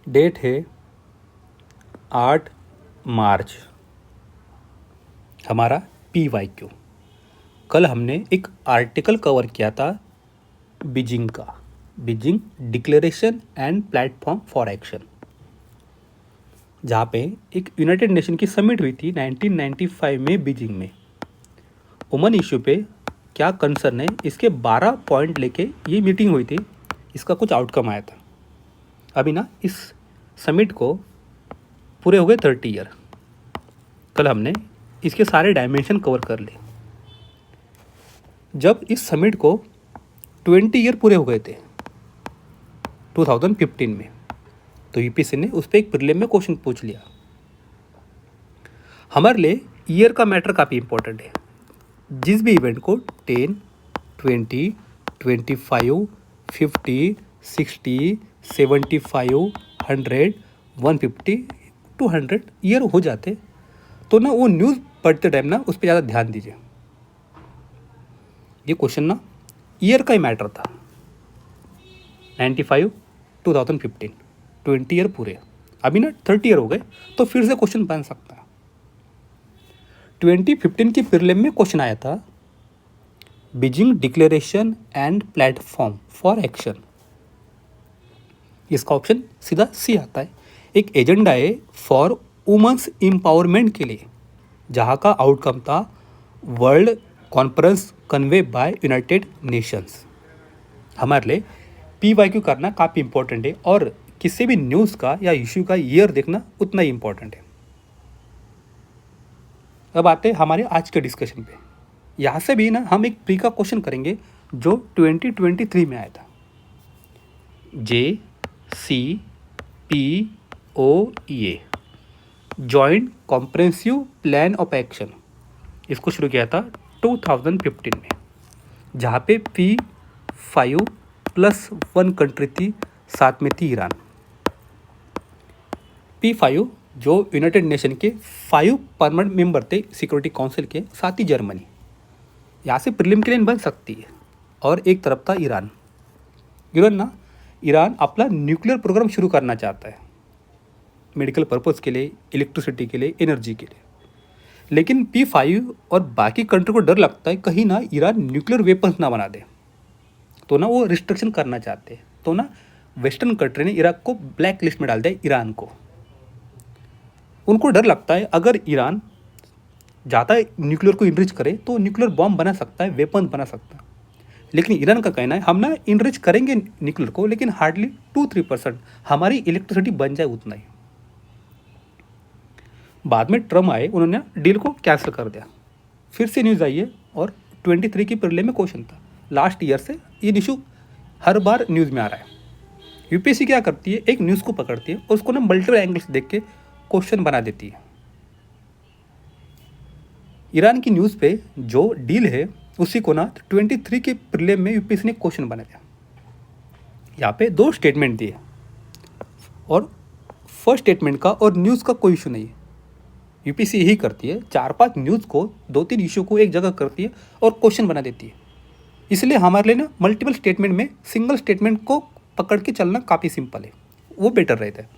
Date है 8 मार्च। हमारा PYQ। कल हमने एक आर्टिकल कवर किया था बीजिंग का, Beijing declaration and platform for action, जहाँ पे एक यूनाइटेड नेशन की समिट हुई थी 1995 में बीजिंग में। वुमन इशू पे क्या कंसर्न है, इसके 12 पॉइंट लेके ये मीटिंग हुई थी। इसका कुछ आउटकम आया था। अभी ना इस समिट को पूरे हो गए 30 ईयर। कल हमने इसके सारे डायमेंशन कवर कर लिए। जब इस समिट को 20 ईयर पूरे हो गए थे 2015 में, तो यूपीएससी ने उस पर एक प्रीलिम में क्वेश्चन पूछ लिया। हमारे लिए ईयर का मैटर काफ़ी इंपॉर्टेंट है। जिस भी इवेंट को 10, 20, 25, 50, 60, 75, 100, 150, 200 ईयर हो जाते, तो ना वो न्यूज़ पढ़ते टाइम ना उस पर ज़्यादा ध्यान दीजिए। ये क्वेश्चन ना ईयर का ही मैटर था। 95, 2015, 20 ईयर पूरे। अभी ना 30 ईयर हो गए, तो फिर से क्वेश्चन बन सकता है। 2015 की प्रीलिम में क्वेश्चन आया था, Beijing declaration and platform for action. इसका ऑप्शन सीधा सी आता है। एक एजेंडा है फॉर वुमेन्स एम्पावरमेंट के लिए, जहाँ का आउटकम था world conference convey by United Nations. हमारे लिए PYQ करना काफ़ी इंपॉर्टेंट है, और किसी भी न्यूज़ का या इश्यू का ईयर देखना उतना ही इंपॉर्टेंट है। अब आते हैं हमारे आज के डिस्कशन पे। यहाँ से भी ना हम एक प्री का क्वेश्चन करेंगे जो 2023 में आया था। JCPOA joint comprehensive plan of action, इसको शुरू किया था 2015 में, जहाँ पे P5+1 कंट्री थी, साथ में थी ईरान। P5 जो यूनाइटेड नेशन के 5 परमानेंट मेंबर थे सिक्योरिटी काउंसिल के, साथ ही जर्मनी। यहाँ से प्रीलिम के लिए बन सकती है। और एक तरफ था ईरान। ईरान अपना न्यूक्लियर प्रोग्राम शुरू करना चाहता है, मेडिकल पर्पज़ के लिए, इलेक्ट्रिसिटी के लिए, एनर्जी के लिए। लेकिन P5 और बाकी कंट्री को डर लगता है कहीं ना ईरान न्यूक्लियर वेपन्स ना बना दे, तो ना वो रिस्ट्रिक्शन करना चाहते हैं। तो ना वेस्टर्न कंट्री ने इराक को ब्लैक लिस्ट में डाल दिया, ईरान को। उनको डर लगता है अगर ईरान ज़्यादा न्यूक्लियर को इनरिच करे तो न्यूक्लियर बॉम्ब बना सकता है, वेपन बना सकता है। लेकिन ईरान का कहना है हम ना इनरिच करेंगे न्यूक्लियर को, लेकिन हार्डली 2-3% हमारी इलेक्ट्रिसिटी बन जाए, उतना ही। बाद में ट्रम्प आए, उन्होंने डील को कैंसिल कर दिया। फिर से न्यूज़ आई है, और 23 की प्रीलिम में क्वेश्चन था। लास्ट ईयर से ये इशू हर बार न्यूज़ में आ रहा है। यूपीएससी क्या करती है, एक न्यूज़ को पकड़ती है, उसको ना मल्टीपल एंगल्स देख के क्वेश्चन बना देती है। ईरान की न्यूज़ पे जो डील है उसी को ना 23 के प्रीलिम में यूपीएससी ने क्वेश्चन बना दिया। यहाँ पे 2 स्टेटमेंट दिए, और फर्स्ट स्टेटमेंट का और न्यूज़ का कोई इशू नहीं है। यूपीएससी यही करती है, 4-5 न्यूज़ को, 2-3 इशू को एक जगह करती है और क्वेश्चन बना देती है। इसलिए हमारे लिए ना मल्टीपल स्टेटमेंट में सिंगल स्टेटमेंट को पकड़ के चलना काफ़ी सिंपल है, वो बेटर रहता है।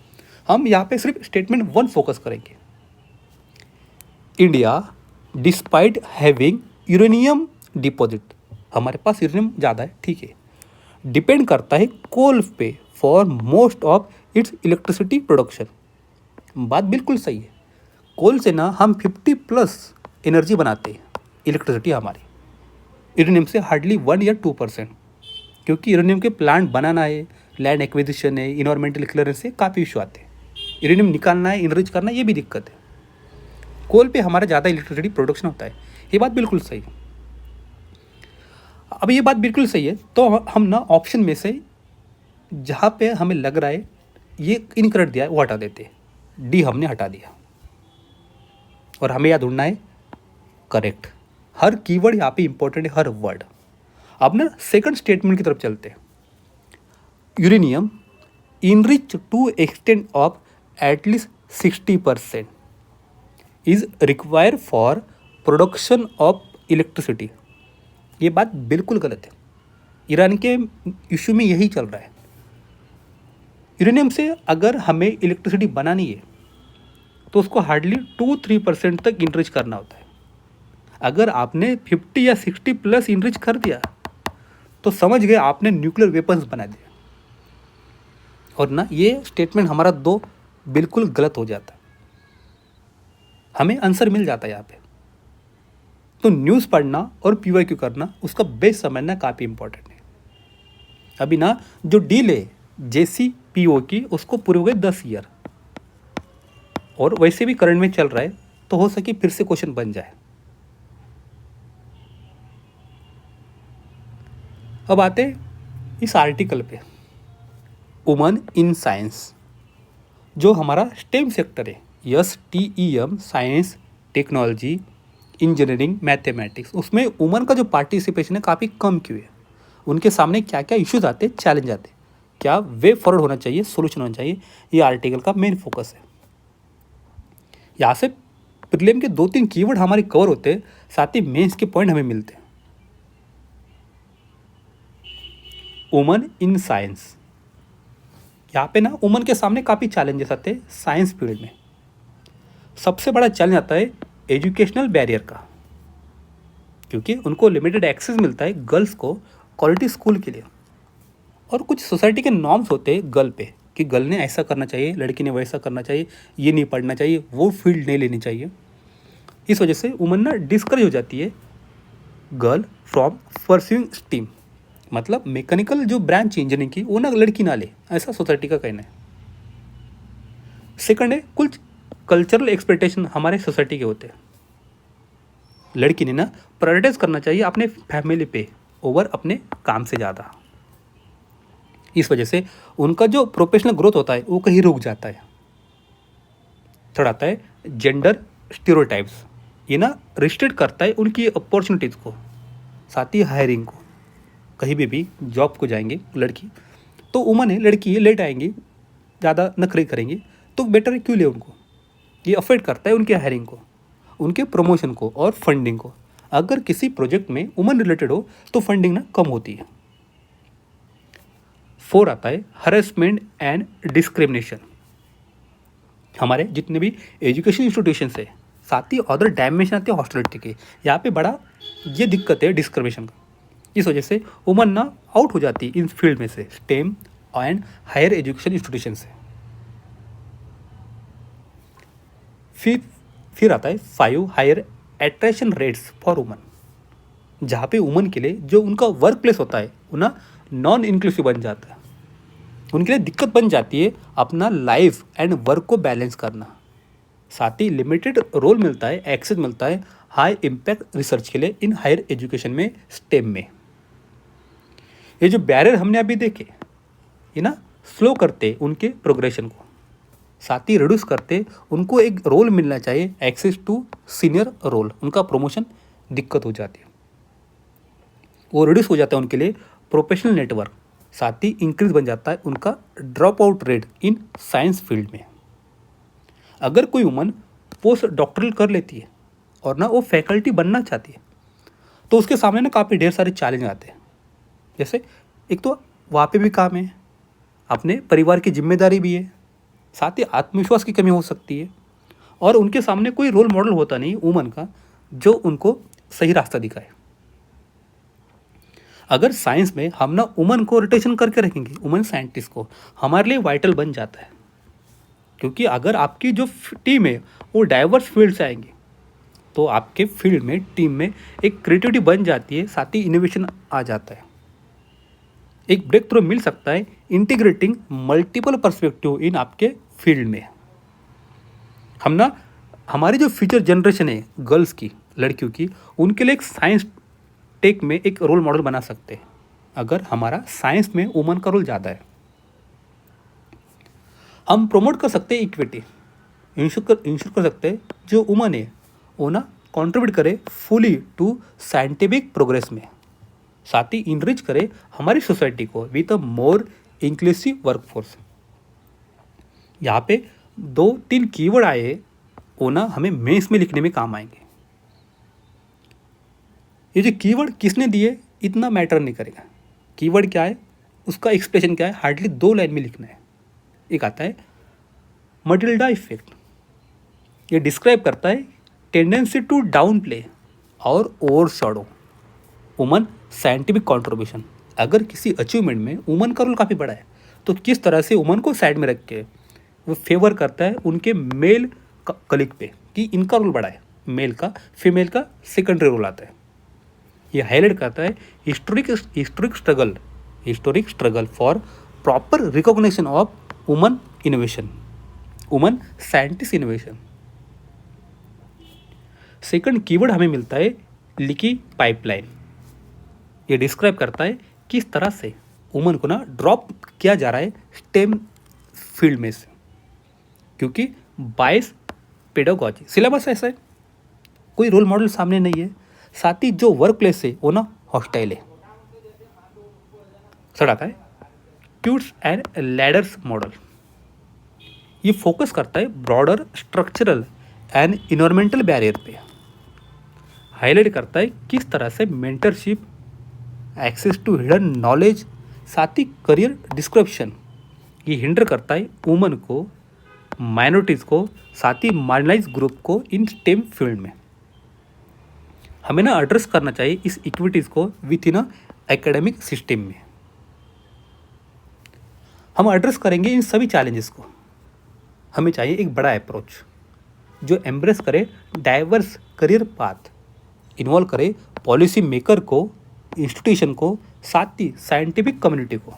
हम यहाँ पे सिर्फ स्टेटमेंट 1 फोकस करेंगे। India despite having uranium deposit, हमारे पास यूरेनियम ज़्यादा है, ठीक है, डिपेंड करता है कोल पे for most of its electricity production. बात बिल्कुल सही है। कोल से ना हम 50+ एनर्जी बनाते हैं, इलेक्ट्रिसिटी हमारी। यूरेनियम से हार्डली 1 या 2%, क्योंकि यूरेनियम के प्लांट बनाना है, लैंड एक्विजिशन है, इन्वायरमेंटल क्लियरेंस से काफ़ी इशू आते हैं। यूरेनियम निकालना है, इनरिच करना, ये भी दिक्कत है। कोल पे हमारा ज़्यादा इलेक्ट्रिसिटी प्रोडक्शन होता है, ये बात बिल्कुल सही है। अब ये बात बिल्कुल सही है, तो हम ना ऑप्शन में से जहाँ पे हमें लग रहा है ये इनकरेक्ट दिया है वो हटा देते हैं। डी हमने हटा दिया, और हमें याद ढूंढना है करेक्ट। हर कीवर्ड यहाँ पे इंपॉर्टेंट है, हर वर्ड। अब ना सेकंड स्टेटमेंट की तरफ चलते हैं। Uranium enrich to extent of at least 60% is require for production of electricity. ये बात बिल्कुल गलत है। ईरान के इशू में यही चल रहा है। यूरेनियम से अगर हमें इलेक्ट्रिसिटी बनानी है तो उसको हार्डली 2-3% तक इनरिच करना होता है। अगर आपने 50 या 60 प्लस इनरिच कर दिया तो समझ गए आपने न्यूक्लियर वेपन्स बना दिया। और ना ये स्टेटमेंट हमारा दो बिल्कुल गलत हो जाता है, हमें आंसर मिल जाता है यहाँ पे। तो न्यूज़ पढ़ना और पीवाईक्यू करना, उसका बेस समझना काफ़ी इंपॉर्टेंट है। अभी ना जो डील है JCPO की, उसको पूरे हो गए 10 ईयर, और वैसे भी करंट में चल रहा है, तो हो सके फिर से क्वेश्चन बन जाए। अब आते इस आर्टिकल पे, वुमन इन साइंस, जो हमारा स्टेम सेक्टर है, STEM, science, technology, engineering, mathematics, उसमें वुमन का जो पार्टिसिपेशन है काफ़ी कम क्यों है, उनके सामने क्या क्या इश्यूज आते हैं, चैलेंज आते हैं, क्या वे फॉरवर्ड होना चाहिए, सोल्यूशन होना चाहिए, ये आर्टिकल का मेन फोकस है। यहाँ से प्रीलिम के 2-3 कीवर्ड हमारे कवर होते हैं, साथ ही मेंस के पॉइंट हमें मिलते हैं। वुमन इन साइंस, यहाँ पे ना वुमन के सामने काफ़ी चैलेंजेस आते हैं साइंस फील्ड में। सबसे बड़ा चैलेंज आता है एजुकेशनल बैरियर का, क्योंकि उनको लिमिटेड एक्सेस मिलता है गर्ल्स को क्वालिटी स्कूल के लिए, और कुछ सोसाइटी के नॉर्म्स होते हैं गर्ल पे कि गर्ल ने ऐसा करना चाहिए, लड़की ने वैसा करना चाहिए, ये नहीं पढ़ना चाहिए, वो फील्ड नहीं लेनी चाहिए। इस वजह से वुमन ना डिस्करेज हो जाती है गर्ल फ्रॉम परस्यूइंग स्टीम, मतलब मैकेनिकल जो ब्रांच इंजीनियरिंग की, वो ना लड़की ना ले, ऐसा सोसाइटी का कहना है। सेकंड है कुछ कल्चरल एक्सपेक्टेशन हमारे सोसाइटी के होते हैं। लड़की ने ना प्रायोरिटाइज करना चाहिए अपने फैमिली पे ओवर अपने काम से ज़्यादा। इस वजह से उनका जो प्रोफेशनल ग्रोथ होता है वो कहीं रुक जाता है। थर्ड आता है जेंडर स्टीरियोटाइप्स, ये ना रिस्ट्रिक्ट करता है उनकी अपॉर्चुनिटीज़ को, साथ ही हायरिंग को। कहीं भी जॉब को जाएंगे लड़की, तो वुमन है, लड़की है, लेट आएंगी, ज़्यादा नखरे करेंगे, तो बेटर क्यों ले उनको। ये अफेक्ट करता है उनके हायरिंग को, उनके प्रमोशन को और फंडिंग को। अगर किसी प्रोजेक्ट में वुमन रिलेटेड हो तो फंडिंग ना कम होती है। 4 आता है हरेसमेंट एंड डिस्क्रिमिनेशन। हमारे जितने भी एजुकेशन इंस्टीट्यूशंस है, साथ ही अदर डायमेंशन आते हैं हॉस्टिलिटी के, यहाँ पे बड़ा ये दिक्कत है डिस्क्रिमिनेशन का। इस वजह से वुमन ना आउट हो जाती है इन फील्ड में से, STEM and higher education institution से। फिर आता है 5 higher attraction rates for woman, जहाँ पे वुमन के लिए जो उनका वर्क प्लेस होता है वो ना नॉन इंक्लूसिव बन जाता है। उनके लिए दिक्कत बन जाती है अपना लाइफ एंड वर्क को बैलेंस करना। साथ ही लिमिटेड रोल मिलता है, एक्सेस मिलता है हाई इम्पैक्ट रिसर्च के लिए इन हायर एजुकेशन में, स्टेम में। ये जो बैरियर हमने अभी देखे, ये ना स्लो करते उनके प्रोग्रेशन को, साथ ही रिड्यूस करते उनको एक रोल मिलना चाहिए, एक्सेस टू सीनियर रोल, उनका प्रमोशन दिक्कत हो जाती है, वो रिड्यूस हो जाता है उनके लिए प्रोफेशनल नेटवर्क, साथ ही इंक्रीज बन जाता है उनका drop out rate in science field में। अगर कोई वुमन पोस्ट डॉक्टरल कर लेती है और ना वो फैकल्टी बनना चाहती है, तो उसके सामने ना काफ़ी ढेर सारे चैलेंज आते हैं। जैसे एक तो वहाँ पे भी काम है, अपने परिवार की जिम्मेदारी भी है, साथ ही आत्मविश्वास की कमी हो सकती है, और उनके सामने कोई रोल मॉडल होता नहीं वुमन का जो उनको सही रास्ता दिखाए। अगर साइंस में हम ना वुमन को रोटेशन करके रखेंगे, वुमन साइंटिस्ट को, हमारे लिए वाइटल बन जाता है। क्योंकि अगर आपकी जो टीम है वो डाइवर्स फील्ड से आएंगे, तो आपके फील्ड में, टीम में एक क्रिएटिविटी बन जाती है, साथ ही इनोवेशन आ जाता है, एक ब्रेक थ्रू मिल सकता है इंटीग्रेटिंग मल्टीपल पर्सपेक्टिव इन आपके फील्ड में। हम ना हमारी जो फ्यूचर जनरेशन है गर्ल्स की, लड़कियों की, उनके लिए एक साइंस टेक में एक रोल मॉडल बना सकते हैं अगर हमारा साइंस में वुमन का रोल ज़्यादा है। हम प्रमोट कर सकते हैं इक्विटी, इंश्योर कर सकते हैं जो वुमन है वो ना कंट्रीब्यूट करे फुली टू साइंटिफिक प्रोग्रेस में, साथ ही इनरिच करे हमारी सोसाइटी को with a more inclusive workforce. यहाँ पे 2-3 कीवर्ड आए, वो ना हमें मेंस में लिखने में काम आएंगे। ये जो कीवर्ड किसने दिए इतना मैटर नहीं करेगा, कीवर्ड क्या है, उसका एक्सप्रेशन क्या है, हार्डली 2 लाइन में लिखना है। एक आता है मटिल्डा इफेक्ट। ये डिस्क्राइब करता है टेंडेंसी टू डाउन प्ले और over shadow woman scientific contribution. अगर किसी अचीवमेंट में वुमन का रोल काफ़ी बड़ा है तो किस तरह से वुमन को साइड में रख के वो फेवर करता है उनके मेल कलीग पे कि इनका रोल बड़ा है, मेल का फीमेल का सेकेंडरी रोल आता है। ये हाईलाइट करता है historic struggle for proper recognition of woman innovation, woman scientist innovation. Second keyword हमें मिलता है लीकी पाइपलाइन। ये डिस्क्राइब करता है किस तरह से वुमन को ना ड्रॉप किया जा रहा है स्टेम फील्ड में से, क्योंकि बायस पेडागॉजी सिलेबस ऐसा है, कोई रोल मॉडल सामने नहीं है, साथ ही जो वर्क प्लेस है वो ना हॉस्टाइल है। थर्ड आता है ट्यूट्स एंड लैडर्स मॉडल। ये फोकस करता है broader structural and environmental barrier पे, हाईलाइट करता है किस तरह से mentorship, access to hidden knowledge, साथ ही करियर डिस्क्रिप्शन ये हिंडर करता है वुमन को, माइनॉरिटीज़ को, साथ ही मार्जिनलाइज ग्रुप को इन स्टेम फील्ड में। हमें ना एड्रेस करना चाहिए इस इक्विटीज़ को विथ इन एकेडमिक सिस्टम में। हम एड्रेस करेंगे इन सभी चैलेंजेस को। हमें चाहिए एक बड़ा अप्रोच जो एम्ब्रेस करे डाइवर्स करियर पाथ, इन्वॉल्व करे पॉलिसी मेकर को, इंस्टीट्यूशन को, साथ ही साइंटिफिक कम्युनिटी को।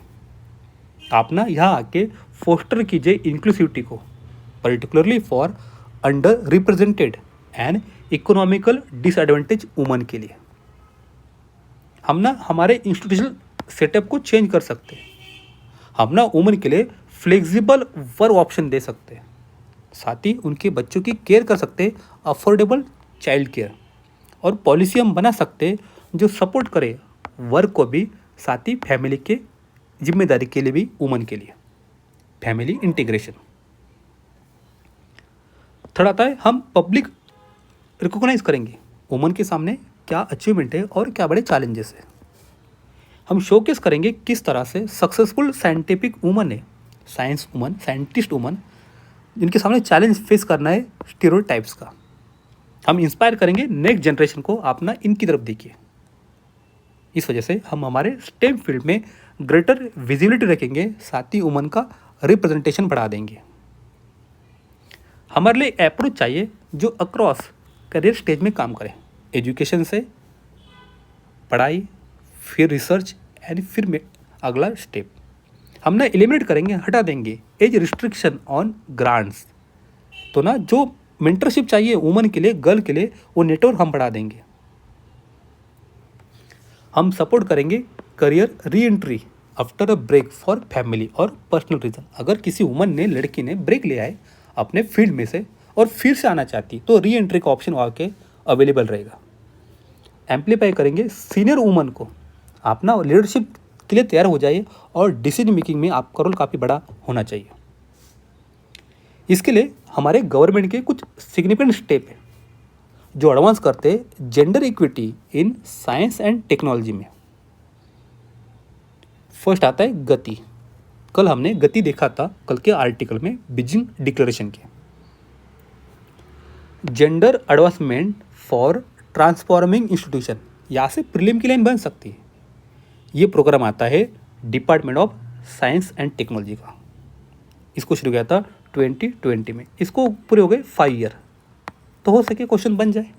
आप ना यहाँ आके फोस्टर कीजिए इंक्लूसिविटी को, particularly for under represented and economical disadvantage woman के लिए। हम ना हमारे इंस्टीट्यूशनल सेटअप को चेंज कर सकते हैं, हम ना वुमन के लिए फ्लेक्सिबल वर्क ऑप्शन दे सकते हैं, साथ ही उनके बच्चों की केयर कर सकते हैं, अफोर्डेबल चाइल्ड केयर, और पॉलिसी हम बना सकते हैं जो सपोर्ट करे वर्क को भी, साथ ही फैमिली के जिम्मेदारी के लिए भी वुमन के लिए, फैमिली इंटीग्रेशन। थर्ड आता है हम पब्लिक रिकॉग्नाइज करेंगे वुमन के सामने क्या अचीवमेंट है और क्या बड़े चैलेंजेस है। हम शोकेस करेंगे किस तरह से सक्सेसफुल साइंटिफिक वुमन है, साइंस वुमन, साइंटिस्ट वुमन, जिनके सामने चैलेंज फेस करना है स्टीरियोटाइप्स का। हम इंस्पायर करेंगे नेक्स्ट जनरेशन को, आप ना इनकी तरफ देखिए। इस वजह से हम हमारे स्टेम फील्ड में ग्रेटर विजिबिलिटी रखेंगे, साथ ही वुमन का रिप्रेजेंटेशन बढ़ा देंगे। हमारे लिए अप्रोच चाहिए जो अक्रॉस करियर स्टेज में काम करे, एजुकेशन से पढ़ाई, फिर रिसर्च एंड फिर में अगला स्टेप। हम ना एलिमिनेट करेंगे, हटा देंगे एज रिस्ट्रिक्शन ऑन ग्रांट्स। तो ना जो मेंटरशिप चाहिए वुमन के लिए, गर्ल के लिए, वो नेटवर्क हम बढ़ा देंगे। हम सपोर्ट करेंगे career re entry after a break for family और पर्सनल रीजन। अगर किसी वुमन ने, लड़की ने ब्रेक लिया है अपने फील्ड में से और फिर से आना चाहती तो री एंट्री का ऑप्शन वहाँ के अवेलेबल रहेगा। एम्पलीफाई करेंगे सीनियर वुमन को, आप ना लीडरशिप के लिए तैयार हो जाइए और डिसीजन मेकिंग में आपका रोल काफ़ी बड़ा होना चाहिए। इसके लिए हमारे गवर्नमेंट के कुछ सिग्निफिकेंट स्टेप है जो एडवांस करते हैं gender equity in science and technology में। फर्स्ट आता है गति। कल हमने गति देखा था, कल के आर्टिकल में बीजिंग डिक्लेरेशन के। Gender advancement for transforming institution, यहाँ से प्रीलिम की लाइन बन सकती है। ये प्रोग्राम आता है department of science and technology का। इसको शुरू किया था 2020 में, इसको पूरे हो गए 5 ईयर, तो हो सके क्वेश्चन बन जाए।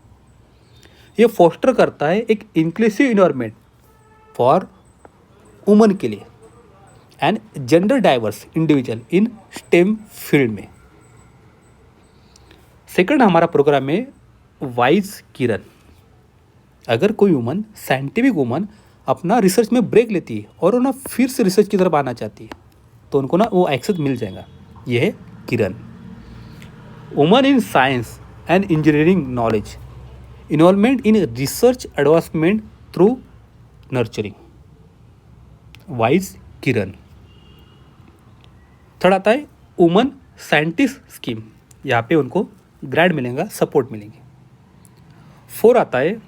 ये फोस्टर करता है एक इंक्लूसिव इन्वायरमेंट फॉर वुमन के लिए and gender diverse individual in stem field में। सेकंड हमारा प्रोग्राम है वाइज किरण। अगर कोई वुमन, साइंटिफिक वुमन अपना रिसर्च में ब्रेक लेती है और वो ना फिर से रिसर्च की तरफ आना चाहती है तो उनको ना वो एक्सेस मिल जाएगा। ये है Kiran. Woman in science and engineering knowledge, involvement in research advancement through nurturing, वाइज किरण। थर्ड आता है वुमन साइंटिस्ट स्कीम, यहाँ पे उनको ग्रेड मिलेगा, सपोर्ट मिलेंगे। 4 आता है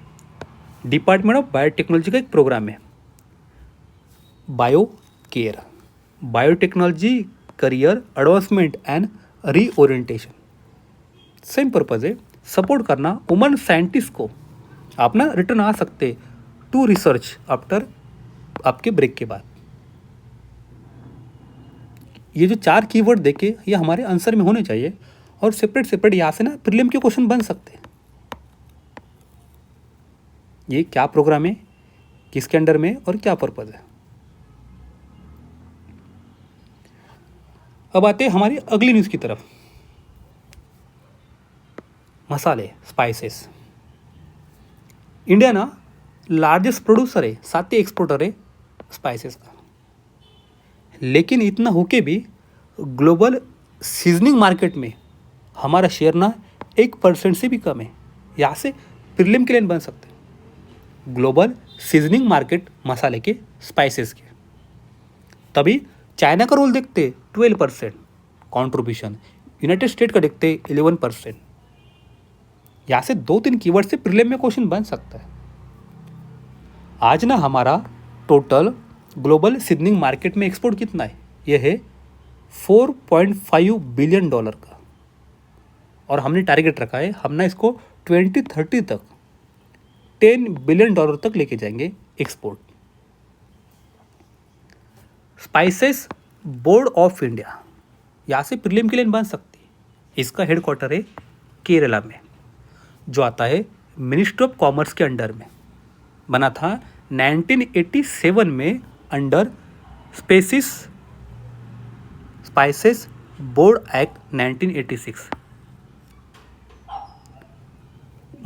डिपार्टमेंट ऑफ बायोटेक्नोलॉजी का एक प्रोग्राम है bio care. Biotechnology career advancement and reorientation. Same purpose है, सपोर्ट करना वुमन साइंटिस्ट को। आप ना रिटर्न आ सकते टू रिसर्च आफ्टर आपके ब्रेक के बाद। ये जो 4 कीवर्ड देके ये हमारे आंसर में होने चाहिए और सेपरेट सेपरेट यहाँ से ना प्रीलिम के क्वेश्चन बन सकते हैं। ये क्या प्रोग्राम है, किसके अंडर में और क्या पर्पज़ है। अब आते हैं हमारी अगली न्यूज़ की तरफ। मसाले, स्पाइसेस। इंडिया ना लार्जेस्ट प्रोड्यूसर है, साथ ही एक्सपोर्टर है स्पाइसेस का। लेकिन इतना होके भी ग्लोबल सीजनिंग मार्केट में हमारा शेयर ना 1% से भी कम है। यहाँ से प्रीलिम के लिए बन सकते हैं ग्लोबल सीजनिंग मार्केट मसाले के, स्पाइसेस के। तभी चाइना का रोल देखते 12% कॉन्ट्रीब्यूशन, यूनाइटेड स्टेट का देखते 11%। यहाँ से 2-3 कीवर्ड से प्रीलिम में क्वेश्चन बन सकता है। आज ना हमारा टोटल ग्लोबल सीजनिंग मार्केट में एक्सपोर्ट कितना है, यह है $4.5 बिलियन का। और हमने टारगेट रखा है, हम ना इसको 2030 तक $10 बिलियन तक लेके जाएंगे export. Spices board of India, यहाँ से प्रीलिम के लिए बन सकती है। इसका हेडक्वार्टर है केरला में, जो आता है मिनिस्ट्री ऑफ कॉमर्स के अंडर में। बना था 1987 में अंडर स्पाइसेस बोर्ड एक्ट 1986।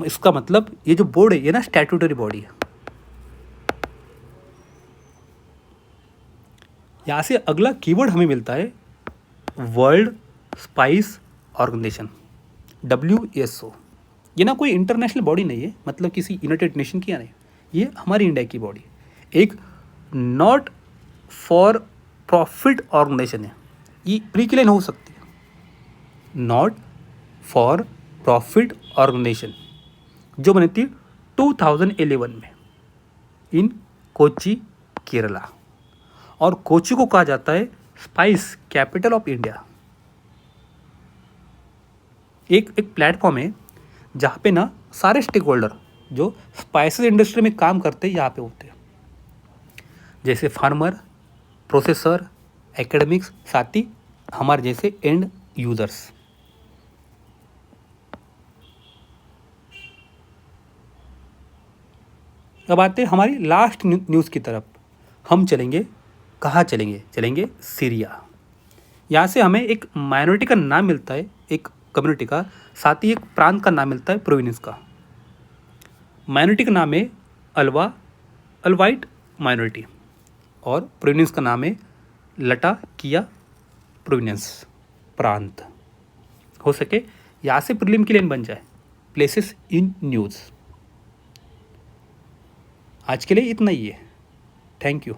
इसका मतलब ये जो बोर्ड है ये ना स्टैट्यूटरी बॉडी है। यहाँ से अगला कीवर्ड हमें मिलता है वर्ल्ड स्पाइस ऑर्गेनाइजेशन, WSO। ये ना कोई इंटरनेशनल बॉडी नहीं है, मतलब किसी यूनाइटेड नेशन की या नहीं, ये हमारी इंडिया की बॉडी है। एक नॉट फॉर प्रॉफिट ऑर्गेनाइजेशन है। ये प्री के लिए हो सकती है, नॉट फॉर प्रॉफिट ऑर्गेनाइजेशन, जो बनी थी 2011 में इन कोची, केरला। और कोची को कहा जाता है स्पाइस कैपिटल ऑफ इंडिया। एक प्लेटफॉर्म है जहाँ पे ना सारे स्टेक होल्डर जो स्पाइसेस इंडस्ट्री में काम करते हैं यहाँ पे होते हैं, जैसे फार्मर, प्रोसेसर, एकेडमिक्स, साथ ही हमारे जैसे एंड यूजर्स। अब आते हैं हमारी लास्ट न्यूज़ की तरफ। हम चलेंगे, कहाँ चलेंगे? चलेंगे सीरिया। यहाँ से हमें एक माइनॉरिटी का नाम मिलता है, एक कम्युनिटी का, साथ ही एक प्रांत का नाम मिलता है, प्रोविंस का। माइनॉरिटी का नाम है अलवाइट माइनॉरिटी और प्रोविंस का नाम है लटाकिया प्रोविंस, प्रांत। हो सके यहाँ से प्रीलिम की लाइन बन जाए, प्लेसेस इन न्यूज़। आज के लिए इतना ही है। Thank you.